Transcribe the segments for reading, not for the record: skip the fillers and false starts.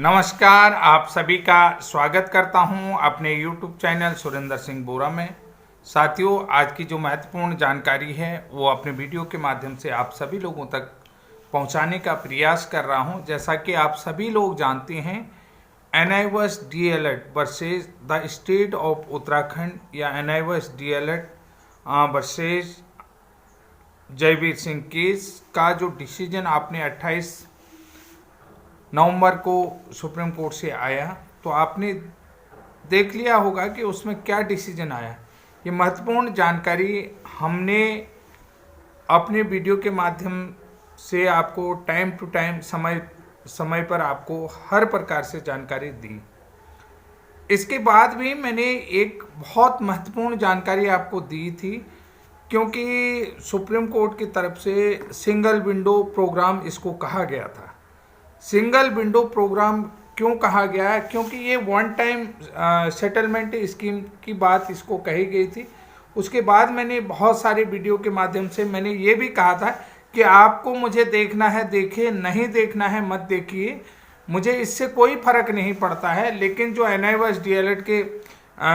नमस्कार, आप सभी का स्वागत करता हूं अपने YouTube चैनल सुरेंद्र सिंह बोरा में। साथियों, आज की जो महत्वपूर्ण जानकारी है वो अपने वीडियो के माध्यम से आप सभी लोगों तक पहुंचाने का प्रयास कर रहा हूं। जैसा कि आप सभी लोग जानते हैं, NIOS DLED versus the state of Uttarakhand या NIOS DLED versus Jaiveer Singh case का जो डिसीजन आपने 28 नवंबर को सुप्रीम कोर्ट से आया, तो आपने देख लिया होगा कि उसमें क्या डिसीजन आया। ये महत्वपूर्ण जानकारी हमने अपने वीडियो के माध्यम से आपको टाइम टू टाइम समय पर आपको हर प्रकार से जानकारी दी। इसके बाद भी मैंने एक बहुत महत्वपूर्ण जानकारी आपको दी थी, क्योंकि सुप्रीम कोर्ट की तरफ से सिंगल विंडो प्रोग्राम इसको कहा गया था। सिंगल विंडो प्रोग्राम क्यों कहा गया है? क्योंकि ये वन टाइम सेटलमेंट स्कीम की बात इसको कही गई थी। उसके बाद मैंने बहुत सारे वीडियो के माध्यम से मैंने ये भी कहा था कि आपको मुझे देखना है देखिए, नहीं देखना है मत देखिए, मुझे इससे कोई फर्क नहीं पड़ता है। लेकिन जो NIOS DLED के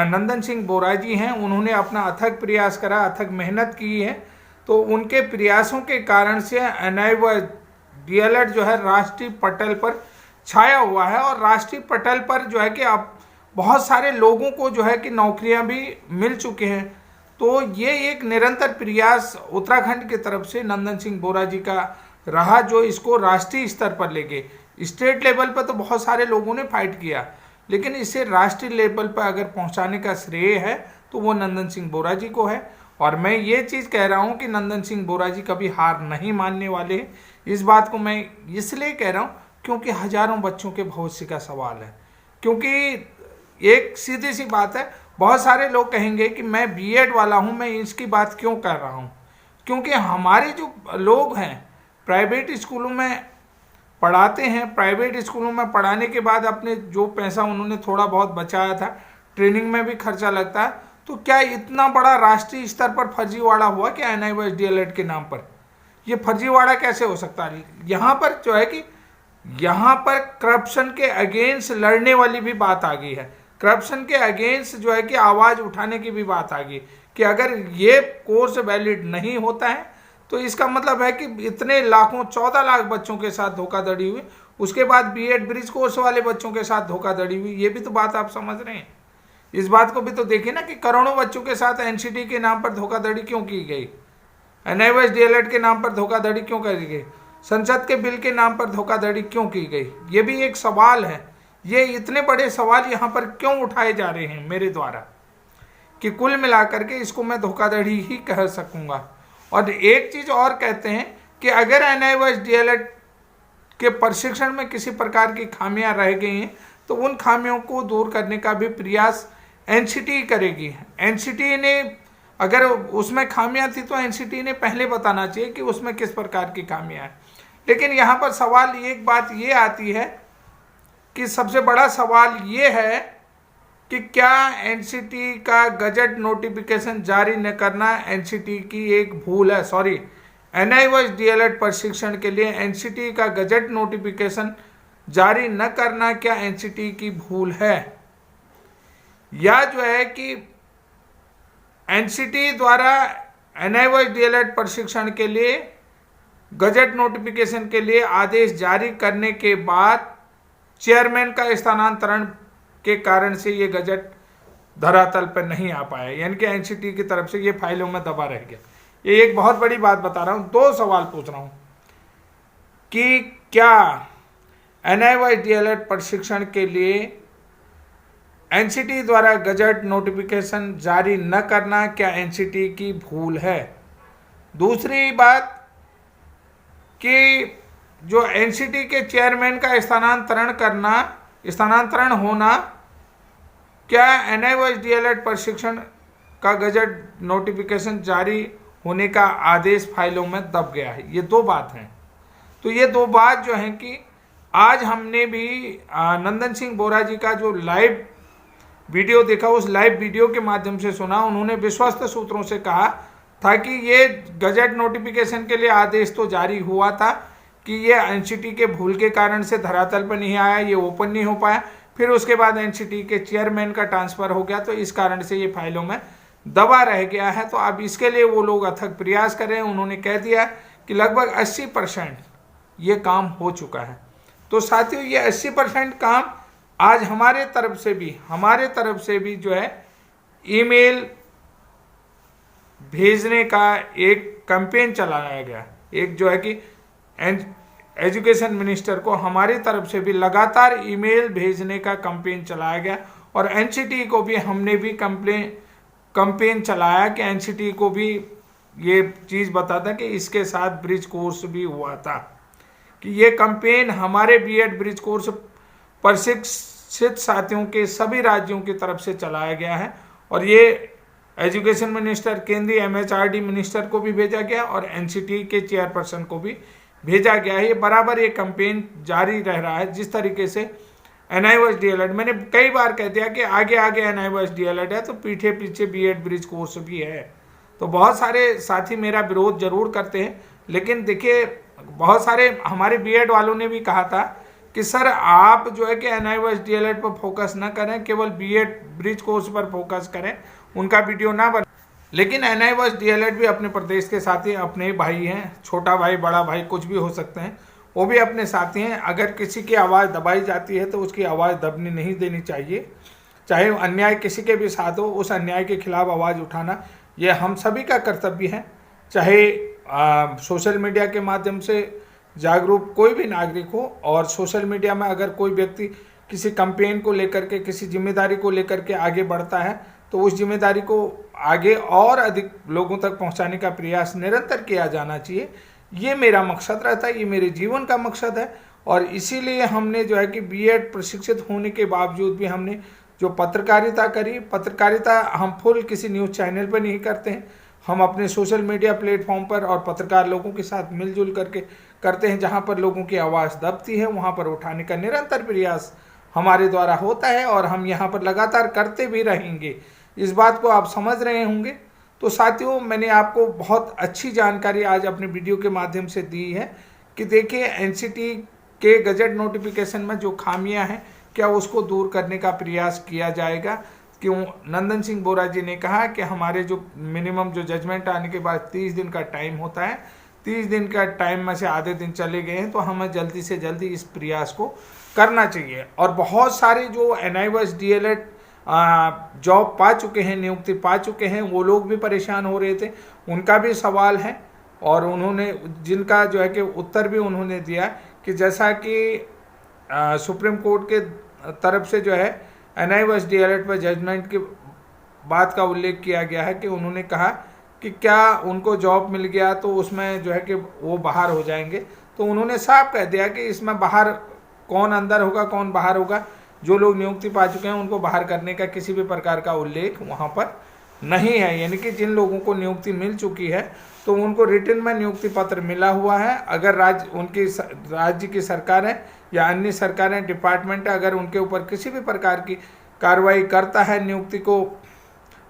नंदन सिंह बोरा जी हैं, उन्होंने अपना अथक प्रयास करा, अथक मेहनत की है, तो उनके प्रयासों के कारण से NIOS DLED जो है राष्ट्रीय पटल पर छाया हुआ है। और राष्ट्रीय पटल पर जो है कि अब बहुत सारे लोगों को जो है कि नौकरियां भी मिल चुके हैं। तो ये एक निरंतर प्रयास उत्तराखंड की तरफ से नंदन सिंह बोरा जी का रहा, जो इसको राष्ट्रीय स्तर पर लेके। स्टेट लेवल पर तो बहुत सारे लोगों ने फाइट किया, लेकिन इसे राष्ट्रीय लेवल पर अगर पहुंचाने का श्रेय है तो वो नंदन सिंह बोरा जी को है। और मैं ये चीज़ कह रहा हूँ कि नंदन सिंह बोरा जी कभी हार नहीं मानने वाले हैं। इस बात को मैं इसलिए कह रहा हूँ क्योंकि हजारों बच्चों के भविष्य का सवाल है। क्योंकि एक सीधी सी बात है, बहुत सारे लोग कहेंगे कि मैं B.Ed वाला हूँ, मैं इसकी बात क्यों कर रहा हूँ? क्योंकि हमारे जो लोग हैं प्राइवेट स्कूलों में पढ़ाते हैं, प्राइवेट स्कूलों में पढ़ाने के बाद अपने जो पैसा उन्होंने थोड़ा बहुत बचाया था, ट्रेनिंग में भी खर्चा लगता है, तो क्या इतना बड़ा राष्ट्रीय स्तर पर फर्जीवाड़ा हुआ कि NIOS DLED के नाम पर? ये फर्जीवाड़ा कैसे हो सकता है? यहाँ पर जो है कि यहाँ पर करप्शन के अगेंस्ट लड़ने वाली भी बात आ गई है। करप्शन के अगेंस्ट जो है कि आवाज़ उठाने की भी बात आ गई कि अगर ये कोर्स वैलिड नहीं होता है तो इसका मतलब है कि इतने लाखों 14 लाख बच्चों के साथ धोखाधड़ी हुई, उसके बाद B.Ed ब्रिज कोर्स वाले बच्चों के साथ धोखाधड़ी हुई। ये भी तो बात आप समझ रहे हैं। इस बात को भी तो देखिए ना कि करोड़ों बच्चों के साथ NCT के नाम पर धोखाधड़ी क्यों की गई, NIOS DLED के नाम पर धोखाधड़ी क्यों करी गई, संसद के बिल के नाम पर धोखाधड़ी क्यों की गई? ये भी एक सवाल है। ये इतने बड़े सवाल यहाँ पर क्यों उठाए जा रहे हैं मेरे द्वारा कि कुल मिलाकर के इसको मैं धोखाधड़ी ही कह सकूंगा। और एक चीज़ और कहते हैं कि अगर NIOS DLED के प्रशिक्षण में किसी प्रकार की खामियां रह गई हैं तो उन खामियों को दूर करने का भी प्रयास NCT करेगी। NCT ने अगर उसमें खामियां थी तो NCT ने पहले बताना चाहिए कि उसमें किस प्रकार की खामियां हैं। लेकिन यहाँ पर सवाल एक बात ये आती है कि सबसे बड़ा सवाल ये है कि क्या NCT का गजट नोटिफिकेशन जारी न करना NCT की एक भूल है? सॉरी, NIOS DLED प्रशिक्षण के लिए NCT का गजट नोटिफिकेशन जारी न करना क्या NCT की भूल है, या जो है कि NCT द्वारा NIOS DLED प्रशिक्षण के लिए गजट नोटिफिकेशन के लिए आदेश जारी करने के बाद चेयरमैन का स्थानांतरण के कारण से ये गजट धरातल पर नहीं आ पाया, यानी कि NCT की तरफ से ये फाइलों में दबा रह गया। ये एक बहुत बड़ी बात बता रहा हूँ। दो सवाल पूछ रहा हूँ कि क्या NIOS DLED प्रशिक्षण के लिए NCT द्वारा गजट नोटिफिकेशन जारी न करना क्या NCT की भूल है? दूसरी बात कि जो NCT के चेयरमैन का स्थानांतरण होना क्या NIOS DLED प्रशिक्षण का गजट नोटिफिकेशन जारी होने का आदेश फाइलों में दब गया है? ये दो बात हैं। तो ये दो बात जो है कि आज हमने भी नंदन सिंह बोरा जी का जो लाइव वीडियो देखा, उस लाइव वीडियो के माध्यम से सुना। उन्होंने विश्वस्त सूत्रों से कहा था कि ये गजट नोटिफिकेशन के लिए आदेश तो जारी हुआ था, कि ये एनसीटी के भूल के कारण से धरातल पर नहीं आया, ये ओपन नहीं हो पाया। फिर उसके बाद एनसीटी के चेयरमैन का ट्रांसफर हो गया, तो इस कारण से ये फाइलों में दबा रह गया है। तो अब इसके लिए वो लोग अथक प्रयास करें। उन्होंने कह दिया कि लगभग 80% ये काम हो चुका है। तो साथियों, ये 80% काम आज हमारे तरफ से भी जो है ईमेल भेजने का एक कैंपेन चलाया गया। एक जो है कि एजुकेशन मिनिस्टर को हमारी तरफ से भी लगातार ईमेल भेजने का कैंपेन चलाया गया, और एनसीटी को भी हमने भी कैंपेन चलाया कि एनसीटी को भी ये चीज़ बता था कि इसके साथ ब्रिज कोर्स भी हुआ था, कि ये कैंपेन हमारे बीएड ब्रिज कोर्स प्रशिक्षित साथियों के सभी राज्यों की तरफ से चलाया गया है। और ये एजुकेशन मिनिस्टर, केंद्रीय एमएचआरडी मिनिस्टर को भी भेजा गया और एनसीटी के चेयरपर्सन को भी भेजा गया है। ये बराबर ये कैंपेन जारी रह रहा है। जिस तरीके से एनआईओएस डीएलएड, मैंने कई बार कह दिया कि आगे आगे एनआईओएस डीएलएड है तो पीछे पीछे बीएड ब्रिज कोर्स भी है। तो बहुत सारे साथी मेरा विरोध जरूर करते हैं, लेकिन देखिए बहुत सारे हमारे बीएड वालों ने भी कहा था कि सर आप जो है कि एनआईओएस डीएलएड पर फोकस ना करें, केवल बीएड ब्रिज कोर्स पर फोकस करें, उनका वीडियो ना बने। लेकिन एनआईओएस डीएलएड भी अपने प्रदेश के साथी, अपने भाई हैं, छोटा भाई बड़ा भाई कुछ भी हो सकते हैं, वो भी अपने साथी हैं। अगर किसी की आवाज़ दबाई जाती है तो उसकी आवाज़ दबनी नहीं देनी चाहिए। चाहे अन्याय किसी के भी साथ हो, उस अन्याय के खिलाफ आवाज़ उठाना ये हम सभी का कर्तव्य है। चाहे सोशल मीडिया के माध्यम से जागरूक कोई भी नागरिक हो, और सोशल मीडिया में अगर कोई व्यक्ति किसी कैंपेन को लेकर के, किसी जिम्मेदारी को लेकर के आगे बढ़ता है, तो उस जिम्मेदारी को आगे और अधिक लोगों तक पहुंचाने का प्रयास निरंतर किया जाना चाहिए। ये मेरा मकसद रहता है, ये मेरे जीवन का मकसद है। और इसीलिए हमने जो है कि बीएड प्रशिक्षित होने के बावजूद भी हमने जो पत्रकारिता करी, पत्रकारिता हम फुल किसी न्यूज़ चैनल पर नहीं करते हैं, हम अपने सोशल मीडिया प्लेटफॉर्म पर और पत्रकार लोगों के साथ मिलजुल करके करते हैं। जहाँ पर लोगों की आवाज़ दबती है वहाँ पर उठाने का निरंतर प्रयास हमारे द्वारा होता है, और हम यहाँ पर लगातार करते भी रहेंगे। इस बात को आप समझ रहे होंगे। तो साथियों, मैंने आपको बहुत अच्छी जानकारी आज अपने वीडियो के माध्यम से दी है कि देखिए एनसीटी के गजट नोटिफिकेशन में जो खामियां हैं, क्या उसको दूर करने का प्रयास किया जाएगा। क्यों नंदन सिंह बोरा जी ने कहा कि हमारे जो मिनिमम जो जजमेंट आने के बाद 30 दिन का टाइम होता है, 30 दिन का टाइम में से आधे दिन चले गए हैं, तो हमें जल्दी से जल्दी इस प्रयास को करना चाहिए। और बहुत सारे जो एनआईओएस डीएलएड जॉब पा चुके हैं, नियुक्ति पा चुके हैं, वो लोग भी परेशान हो रहे थे, उनका भी सवाल है। और उन्होंने जिनका जो है कि उत्तर भी उन्होंने दिया कि जैसा कि सुप्रीम कोर्ट के तरफ से जो है एनआईओएस डीएलएड पर जजमेंट की बात का उल्लेख किया गया है कि उन्होंने कहा कि क्या उनको जॉब मिल गया तो उसमें जो है कि वो बाहर हो जाएंगे। तो उन्होंने साफ कह दिया कि इसमें बाहर कौन अंदर होगा कौन बाहर होगा, जो लोग नियुक्ति पा चुके हैं उनको बाहर करने का किसी भी प्रकार का उल्लेख वहाँ पर नहीं है। यानी कि जिन लोगों को नियुक्ति मिल चुकी है तो उनको रिटर्न में नियुक्ति पत्र मिला हुआ है। अगर राज्य की सरकार है या अन्य सरकारें, डिपार्टमेंट है, अगर उनके ऊपर किसी भी प्रकार की कार्रवाई करता है नियुक्ति को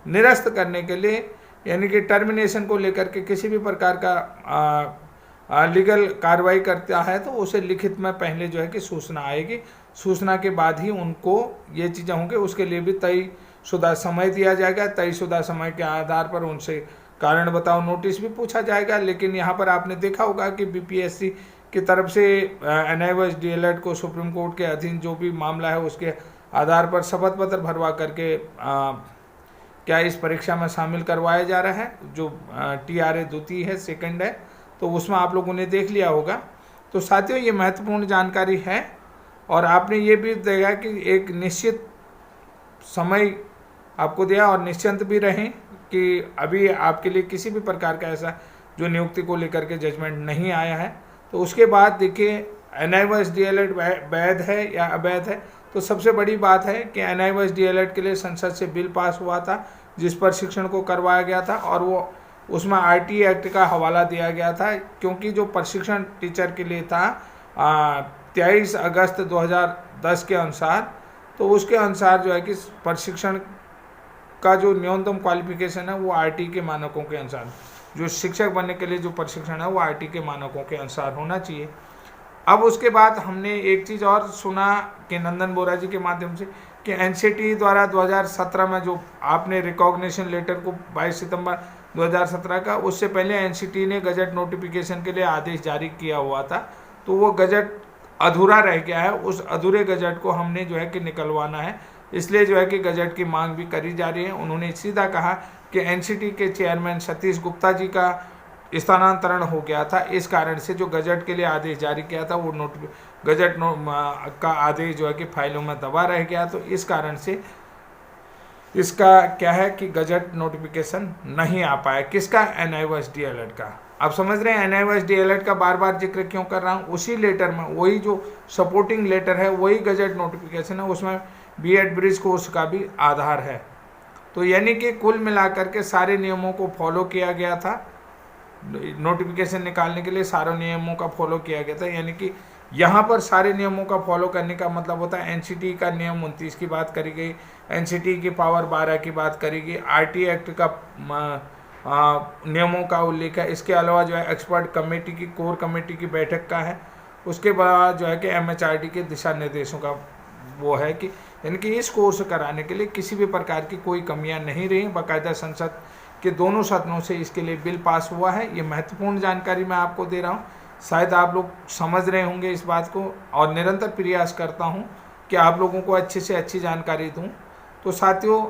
निरस्त करने के लिए, यानी कि टर्मिनेशन को लेकर के किसी भी प्रकार का लीगल कार्रवाई करता है, तो उसे लिखित में पहले जो है कि सूचना आएगी। सूचना के बाद ही उनको ये चीज़ें होंगी। उसके लिए भी तयशुदा समय दिया जाएगा। तयशुदा समय के आधार पर उनसे कारण बताओ नोटिस भी पूछा जाएगा। लेकिन यहाँ पर आपने देखा होगा कि बीपीएससी की तरफ से एनआईओएस डीएलएड को सुप्रीम कोर्ट के अधीन जो भी मामला है उसके आधार पर शपथ पत्र भरवा करके क्या इस परीक्षा में शामिल करवाया जा रहा है। जो टीआरए द्वितीय है, सेकंड है, तो उसमें आप लोगों ने देख लिया होगा। तो साथियों, ये महत्वपूर्ण जानकारी है। और आपने ये भी देखा कि एक निश्चित समय आपको दिया, और निश्चिंत भी रहें कि अभी आपके लिए किसी भी प्रकार का ऐसा जो नियुक्ति को लेकर के जजमेंट नहीं आया है। तो उसके बाद देखिए एनआईओएस डीएलएड वैध है या अवैध है। तो सबसे बड़ी बात है कि एनआईओएस डीएलएड के लिए संसद से बिल पास हुआ था जिस पर शिक्षण को करवाया गया था, और वो उसमें आरटी एक्ट का हवाला दिया गया था। क्योंकि जो प्रशिक्षण टीचर के लिए था 23 अगस्त 2010 के अनुसार, तो उसके अनुसार जो है कि प्रशिक्षण का जो न्यूनतम क्वालिफिकेशन है वो आरटी के मानकों के अनुसार, जो शिक्षक बनने के लिए जो प्रशिक्षण है वो आरटी के मानकों के अनुसार होना चाहिए। अब उसके बाद हमने एक चीज़ और सुना कि नंदन बोरा जी के माध्यम से कि एनसीटी द्वारा 2017 में जो आपने रिकॉग्निशन लेटर को 22 सितंबर 2017 का, उससे पहले एनसीटी ने गजट नोटिफिकेशन के लिए आदेश जारी किया हुआ था, तो वो गजट अधूरा रह गया है। उस अधूरे गजट को हमने जो है कि निकलवाना है, इसलिए जो है कि गजट की मांग भी करी जा रही है। उन्होंने सीधा कहा कि एनसीटी के चेयरमैन सतीश गुप्ता जी का स्थानांतरण हो गया था, इस कारण से जो गजट के लिए आदेश जारी किया था वो गजट का आदेश जो है कि फाइलों में दबा रह गया, तो इस कारण से इसका क्या है कि गजट नोटिफिकेशन नहीं आ पाया। किसका? NIOSD अलर्ट का। आप समझ रहे हैं NIOSD अलर्ट का बार बार जिक्र क्यों कर रहा हूँ? उसी लेटर में, वही जो सपोर्टिंग लेटर है वही गजट नोटिफिकेशन है, उसमें B.Ed ब्रिज कोर्स का भी आधार है। तो यानी कि कुल मिलाकर के सारे नियमों को फॉलो किया गया था, नोटिफिकेशन निकालने के लिए सारे नियमों का फॉलो किया गया था। यानी कि यहाँ पर सारे नियमों का फॉलो करने का मतलब होता है एनसीटी का नियम 29 की बात करी गई, एनसीटी की पावर 12 की बात करी गई, RT एक्ट का नियमों का उल्लेख है। इसके अलावा जो है एक्सपर्ट कमेटी की, कोर कमेटी की बैठक का है। उसके बाद जो है कि MHRD के दिशा निर्देशों का वो है कि यानी कि इस कोर्स कराने के लिए किसी भी प्रकार की कोई कमियां नहीं रही। बाकायदा संसद के दोनों सदनों से इसके लिए बिल पास हुआ है। ये महत्वपूर्ण जानकारी मैं आपको दे रहा हूँ, शायद आप लोग समझ रहे होंगे इस बात को, और निरंतर प्रयास करता हूँ कि आप लोगों को अच्छे से अच्छी जानकारी दूँ। तो साथियों,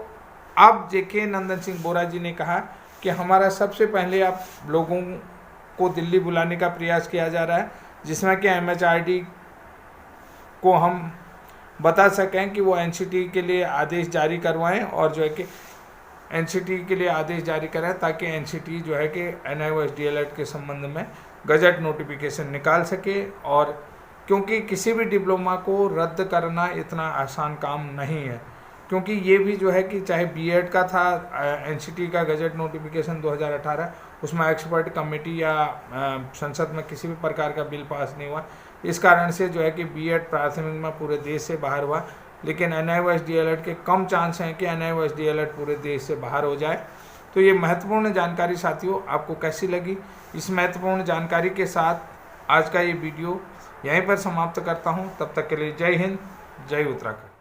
अब JK नंदन सिंह बोरा जी ने कहा कि हमारा सबसे पहले आप लोगों को दिल्ली बुलाने का प्रयास किया जा रहा है, जिसमें कि MHRD को हम बता सकें कि वो एनसीटी के लिए आदेश जारी करवाएं, और जो है कि एनसीटी के लिए आदेश जारी करें ताकि एनसीटी जो है कि NIOSD अलर्ट के संबंध में गजट नोटिफिकेशन निकाल सके। और क्योंकि किसी भी डिप्लोमा को रद्द करना इतना आसान काम नहीं है, क्योंकि ये भी जो है कि चाहे B.Ed का था, एनसीटी का गजट नोटिफिकेशन 2018, उसमें एक्सपर्ट कमेटी या संसद में किसी भी प्रकार का बिल पास नहीं हुआ। इस कारण से जो है कि B.Ed प्राथमिक में पूरे देश से बाहर हुआ, लेकिन NIOSD अलर्ट के कम चांस हैं कि NIOSD अलर्ट पूरे देश से बाहर हो जाए। तो ये महत्वपूर्ण जानकारी साथियों आपको कैसी लगी? इस महत्वपूर्ण जानकारी के साथ आज का ये वीडियो यहीं पर समाप्त करता हूँ। तब तक के लिए जय हिंद, जय उत्तराखंड।